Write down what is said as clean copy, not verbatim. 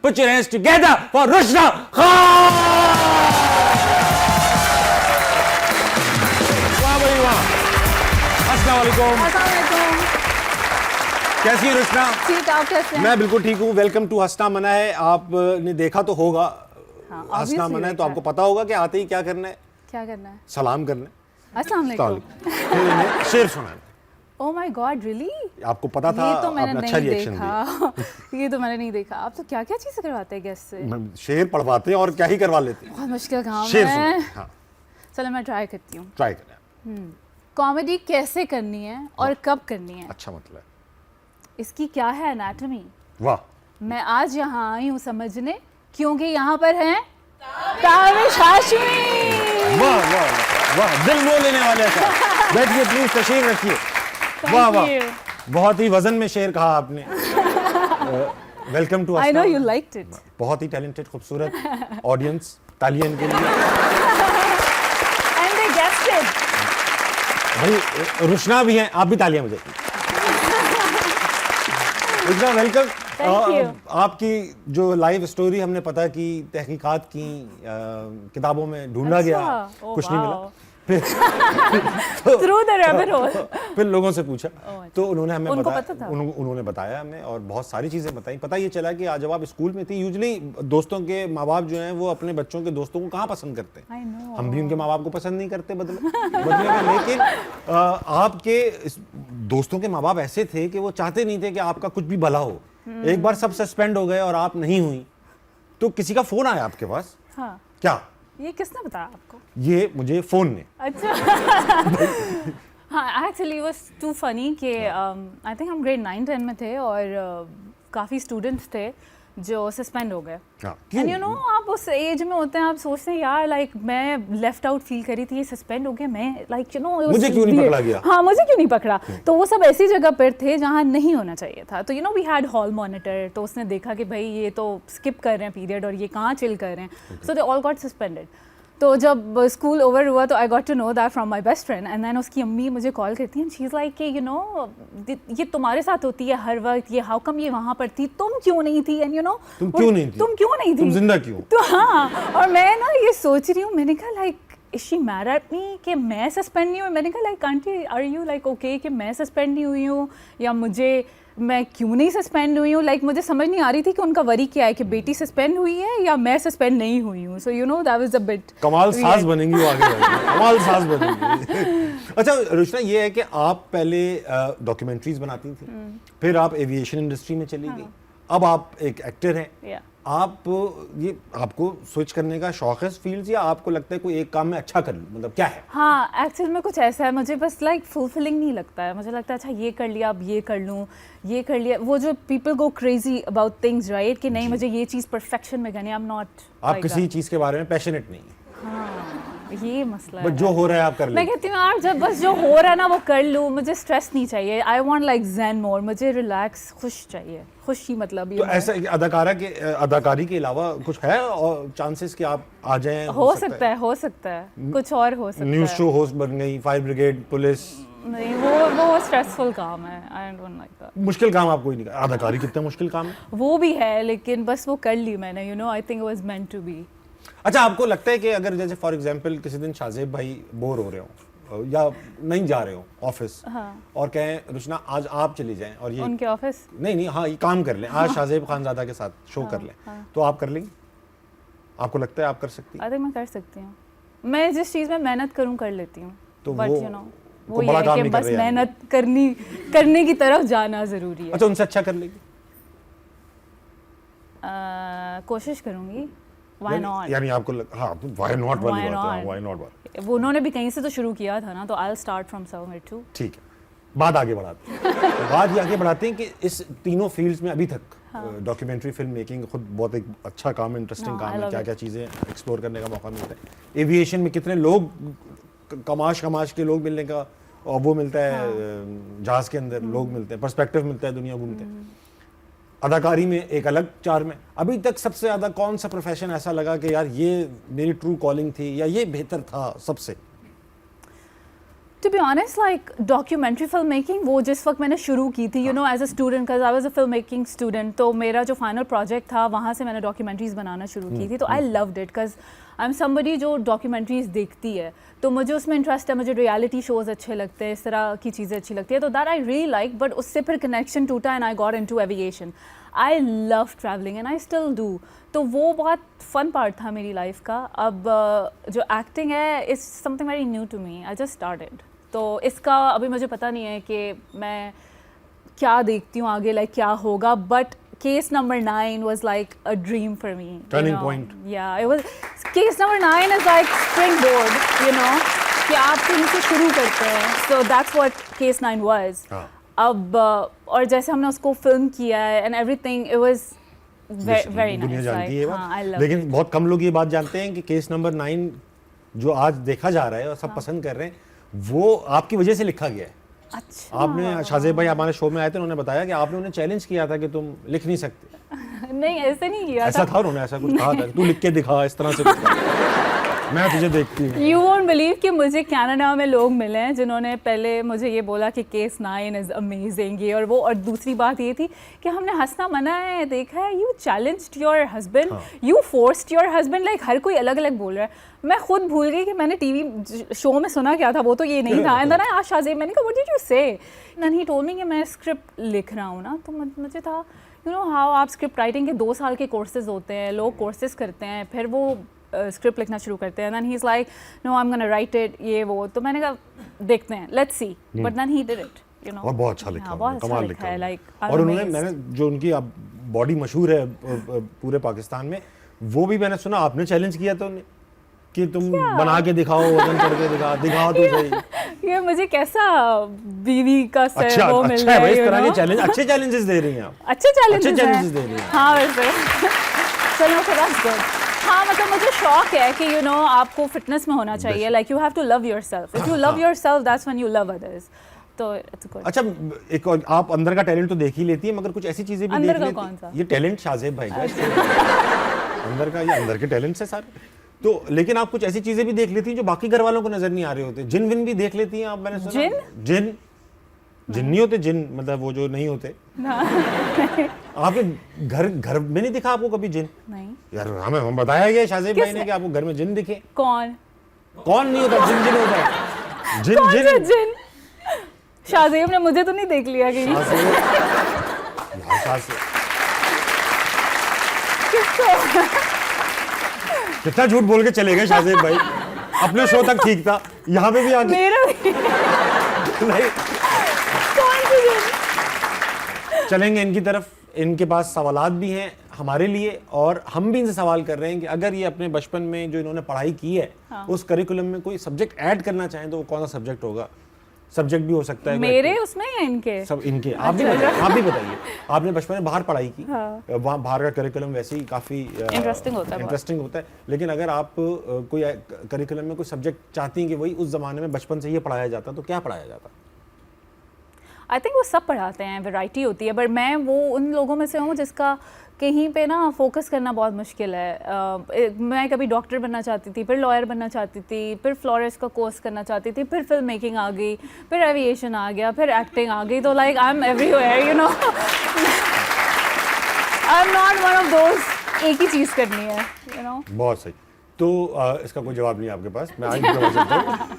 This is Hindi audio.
Put your hands together for Rushna Khan. वाह भाई वाह। अस्सलाम वालेकुम। कैसी है रुशना? ठीक, आप कैसे हैं? मैं बिल्कुल ठीक हूँ। वेलकम टू हंसना मना है। आपने देखा तो होगा, हंसना मना है तो आपको पता होगा कि आते ही क्या करना है। क्या करना है? सलाम करना है, अस्सलाम वालेकुम। फिर इन्हें शेर सुनाना। Oh my God, really? आपको पता था? ये तो मैंने आपने अच्छा नहीं रिएक्शन दिया। देखा। ये तो मैंने नहीं देखा। आप तो क्या क्या चीजें करवाते हैं गेस्ट से? शेर पढ़वाते हैं और क्या ही करवा लेते हैं। बहुत मुश्किल काम शेर है। सुनाना। हाँ, चलो मैं ट्राई करती हूँ। ट्राई करना। कॉमेडी कैसे करनी है और कब करनी है, अच्छा मतलब है। इसकी क्या है एनाटॉमी? वाह। मैं आज यहाँ आई हूँ समझने, क्योंकि यहाँ पर हैं ताबिश हाशमी। वाह वाह वाह, दिल मोह लेने वाले का। बैठिए प्लीज, तशरीफ रखिए। वाह वाह, बहुत ही वजन में शेर कहा आपने। Welcome to I know you liked it. बहुत ही टैलेंटेड, खूबसूरत ऑडियंस, तालियां इनके लिए। And they guessed it. भाई रुशना भी हैं, आप भी तालियां मुझे। रुशना वेलकम। आपकी जो लाइव स्टोरी हमने पता की, तहकीकात की, किताबों में ढूंढा गया, कुछ नहीं मिला। फिर थ्रू द रैबिट होल। फिर लोगों से पूछा तो उन्होंने हमें उनको बताया, पता था? उन्होंने बताया हमें और बहुत सारी चीजें बताई। पता ये चला कि आज जब आप स्कूल में थी, यूजुअली दोस्तों के माँ बाप जो हैं वो अपने बच्चों के दोस्तों को कहाँ पसंद करते हैं? I know. हम भी उनके माँ बाप को पसंद नहीं करते बदले में। लेकिन आपके दोस्तों के माँ बाप ऐसे थे कि वो चाहते नहीं थे कि आपका कुछ भी भला हो। एक बार सब सस्पेंड हो गए और आप नहीं हुई तो किसी का फोन आया आपके पास। हाँ। क्या? ये किसने बताया आपको? ये मुझे फोन ने। अच्छा। हाँ, एक्चुअली वाज टू फनी कि आई थिंक हम ग्रेड 9-10 में थे और काफ़ी स्टूडेंट्स थे जो सस्पेंड हो गए। एंड यू नो, आप उस एज में होते हैं, आप सोचते हैं यार लाइक मैं लेफ्ट आउट फील करी थी, ये सस्पेंड हो गया, मैं लाइक यू नो मुझे क्यों नहीं पकड़ा गया? हाँ, मुझे क्यों नहीं पकड़ा? तो वो सब ऐसी जगह पर थे जहाँ नहीं होना चाहिए था। तो you know we had hall monitor, तो उसने देखा कि भाई ये तो स्किप कर रहे हैं पीरियड और ये कहाँ चिल कर रहे हैं, so they all got suspended. तो जब स्कूल ओवर हुआ तो I got to know that from my best friend and then उसकी अम्मी मुझे कॉल करती हैं, शी इज़ लाइक कि यू नो ये तुम्हारे साथ होती है हर वक्त, ये हाउ कम ये वहाँ पर थी, तुम क्यों नहीं थी? एंड यू नो तुम क्यों नहीं थी? तुम जिंदा क्यों? तो हाँ, और मैं ना ये सोच रही हूँ, मैंने कहा like is she mad at me कि मैं सस्पेंड नहीं हुई? मैंने कहा like aunty are you like okay कि मैं सस्पेंड नहीं हुई हूँ, या मैं क्यों नहीं सस्पेंड हुई हूँ? लाइक मुझे समझ नहीं आ रही थी कि उनका वरी क्या है कि बेटी सस्पेंड हुई है या मैं सस्पेंड नहीं हुई हूँ। So you know that was a bit कमाल साज बनेंगी वो आगे जाके। कमाल साज बनेंगी। अच्छा रुशना, ये है कि आप पहले डॉक्यूमेंट्रीज बनाती थी, फिर आप एविएशन इंडस्ट्री में चली गई, अब आप एक एक्टर हैं। आप ये आपको स्विच करने का शौक है फील्ड्स, या आपको लगता है कोई एक काम में अच्छा कर लूं, मतलब क्या है? हाँ, एक्चुअल में कुछ ऐसा है, मुझे बस लाइक फुलफिलिंग नहीं लगता है। मुझे लगता है अच्छा ये कर लिया, अब ये कर लूँ, ये कर लिया। वो जो people go crazy about things right, कि नहीं मुझे ये चीज़ परफेक्शन में करनी है। I am not. आप किसी चीज़ के बारे में पैशनेट नहीं है। हाँ, ये मसला बस है। जो हो रहा है आप कर ले। मैं कहती हूँ यार जब बस जो हो रहा है ना वो कर लूँ, मुझे स्ट्रेस नहीं चाहिए। I want like zen mode, मुझे रिलैक्स, खुश चाहिए। खुशी मतलब ये तो ऐसा अदाकारी के अलावा कुछ है और चांसेस कि आप आ जाएं? हो सकता है कुछ और हो सकता है। न्यूज़ शो होस्ट बन गई, फायर ब्रिगेड, पुलिस? नहीं, वो स्ट्रेसफुल काम है। I don't like that. मुश्किल काम आपको ही नहीं। अदाकारी कितना मुश्किल काम है? वो भी है, लेकिन बस वो कर ली मैंने। You know I think it was meant to be. अच्छा, आपको लगता है कि अगर जैसे फॉर एग्जांपल किसी दिन शाहजेब भाई बोर हो रहे हो या नहीं जा रहे हो ऑफिस, और कहें रुशना आज आप चली जाएं और ये उनके ऑफिस नहीं हाँ ये काम कर लें, आज शाहजेब खानजादा के साथ शो कर लें, तो आप कर लेंगे? आपको लगता है आप कर सकती हैं? आई थिंक मैं कर सकती हूँ। मैं जिस चीज़ में मेहनत करूँ कर लेती हूँ। तो बट यू नो वो बड़ा ये काम है कि नहीं कर बस रहे हैं। मेहनत करने की तरफ जाना ज़रूरी है। अच्छा, उनसे अच्छा कर लेंगे? कोशिश करूँगी। Why not? यानी आपको हाँ व्हाई नॉट वाली बात है। व्हाई नॉट बात, वो उन्होंने भी कहीं से तो शुरू किया था ना, तो I'll start from somewhere too। ठीक है, बात आगे बढ़ाते हैं। तो बात ये आगे बढ़ाते हैं कि इस तीनों फील्ड्स में अभी तक डॉक्यूमेंट्री फिल्म मेकिंग खुद बहुत एक अच्छा काम है, इंटरेस्टिंग काम है, क्या क्या चीज़ें एक्सप्लोर करने का मौका मिलता है। एविएशन में कितने लोग कमाश के लोग मिलने का और वो मिलता है, जहाज़ के अंदर लोग मिलते हैं, पर्सपेक्टिव मिलता है, दुनिया घूमते हैं। अदाकारी में एक अलग चार्म है। अभी तक सबसे ज़्यादा कौन सा प्रोफेशन ऐसा लगा कि यार ये मेरी ट्रू कॉलिंग थी या ये बेहतर था सबसे? To be honest, like documentary filmmaking, वो जिस वक्त मैंने शुरू की थी, you know, as a student, because I was a filmmaking student, तो मेरा जो final project था वहाँ से मैंने documentaries बनाना शुरू की थी, तो I loved it, because I'm somebody जो documentaries देखती है, तो मुझे उसमें इंटरेस्ट है, मुझे रियलिटी शोज़ अच्छे लगते हैं, इस तरह की चीज़ें अच्छी लगती है, तो that I really like, but उससे फिर कनेक्शन टूटा and I got into aviation. I love travelling and I still do. तो वो बहुत फन पार्ट था मेरी लाइफ का. अब जो एक्टिंग है is something very new to me. I just started. तो इसका अभी मुझे पता नहीं है कि मैं क्या देखती हूँ आगे, लाइक क्या होगा, but case number 9 was like a dream for me. Turning point. Yeah, it was. Case number 9 is like springboard, you know, कि आप कहीं से शुरू करते हैं. So that's what case 9 was. अब और जैसे हमने उसको फिल्म किया है and everything, it was very दुनिया nice. जानती है ये हाँ, I बात. love लेकिन बहुत कम लोग ये बात जानते हैं कि केस नंबर 9 जो आज देखा जा रहा है और सब पसंद कर रहे हैं, वो आपकी वजह से लिखा गया है. अच्छा. आपने शाहजेब भाई हमारे शो में आए थे, उन्होंने बताया कि आपने उन्हें चैलेंज किया था कि तुम लिख नहीं सकते. नहीं, ऐसे नहीं किया ऐसा था, उन्होंने ऐसा कुछ कहा था, तू लिख के दिखा, इस तरह से कुछ कहा. मैं तुझे देखती हूँ. You won't believe कि मुझे कनाडा में लोग मिले हैं जिन्होंने पहले मुझे ये बोला कि केस 9 इज़ अमेजिंग, ये और वो. और दूसरी बात ये थी कि हमने हंसना मना है देखा है. You challenged your husband, you forced your husband. Like हर कोई अलग अलग बोल रहा है. मैं खुद भूल गई कि मैंने टीवी शो में सुना क्या था, वो तो ये नहीं था. And then I asked Shahzeb, मैंने कहा what did you say? And he told me कि मैं स्क्रिप्ट लिख रहा हूँ ना. तो मुझे था यू नो हाउ आप स्क्रिप्ट राइटिंग के 2 साल के कोर्सेज होते हैं, लोग कोर्सेज करते हैं, फिर वो स्क्रिप्ट लिखना शुरू करते हैं. Then he is like no I am gonna write it, ये वो. तो मैंने कहा देखते हैं, let's see. But then he did it, you know. और बहुत अच्छा लिखा, कमाल लिखा है. लाइक और उन्होंने, मैंने जो उनकी बॉडी मशहूर है पूरे पाकिस्तान में, वो भी मैंने सुना आपने चैलेंज किया था उन्हें कि तुम बना के दिखाओ, वजन करके दिखाओ तो सही. ये मुझे कैसा बीवी का अच्छा, वो मिल रहा है. इस तरह के चैलेंज, अच्छे चैलेंजेस दे रही हैं आप. अच्छे चैलेंजेस दे रही हैं. हाँ वैसे चलो ओके, दैट्स गुड. हाँ मतलब मुझे शौक है कि यू नो आपको फिटनेस में होना चाहिए. Like you have to love yourself. If you love yourself that's when you love others. तो इट्स गुड. अच्छा, एक और आप अंदर का टैलेंट तो देख ही लेती है, मगर कुछ ऐसी चीजें भी देख लेती कौन सा? ये टैलेंट शाहजेब भाई का अंदर का, ये अंदर के टैलेंट्स है सारे. तो लेकिन आप कुछ ऐसी चीजें भी देख लेती हैं जो बाकी घर वालों को नजर नहीं आ रहे होते. जिन विन भी देख लेती हैं आप, मैंने सुना. जिन नहीं होते, जिन मतलब वो जो नहीं होते. आपके घर में नहीं दिखा आपको कभी जिन? नहीं यार, हमें बताया गया शाहजेब भाई ने कि आपको घर में जिन दिखे. कौन नहीं होता? जिन होता है. जिन शाहजेब ने मुझे तो नहीं देख लिया कहीं. कितना झूठ बोल के चले गए शाहजेब भाई. अपने शो तक ठीक था, यहाँ पे भी आगे मेरा भी नहीं. चलेंगे इनकी तरफ. इनके पास सवालात भी हैं हमारे लिए, और हम भी इनसे सवाल कर रहे हैं कि अगर ये अपने बचपन में जो इन्होंने पढ़ाई की है, उस करिकुलम में कोई सब्जेक्ट ऐड करना चाहें तो वो कौन सा सब्जेक्ट होगा? सब्जेक्ट भी हो सकता है मेरे उसमें या इनके? सब इनके. आप भी बताइए. आपने बचपन में बाहर पढ़ाई की, वहाँ बाहर का करिकुलम वैसे ही काफ़ी इंटरेस्टिंग होता है. लेकिन अगर आप कोई करिकुलम में कोई सब्जेक्ट चाहती हैं कि वही उस ज़माने में बचपन से ये पढ़ाया जाता, तो क्या पढ़ाया जाता? आई थिंक वो सब पढ़ाते हैं, वैरायटी होती है. बट मैं वो उन लोगों में से हूँ जिसका कहीं पे ना फोकस करना बहुत मुश्किल है. मैं कभी डॉक्टर बनना चाहती थी, फिर लॉयर बनना चाहती थी, फिर फ्लोरिस्ट का कोर्स करना चाहती थी, फिर फिल्म मेकिंग आ गई, फिर एविएशन आ गया, फिर एक्टिंग आ गई. तो like I am everywhere, you know. I am not one of those एक ही चीज़ करनी है, यू नो. बहुत सही. तो इसका कोई जवाब नहीं है आपके पास. मैं आगे जवाब सकता हूँ.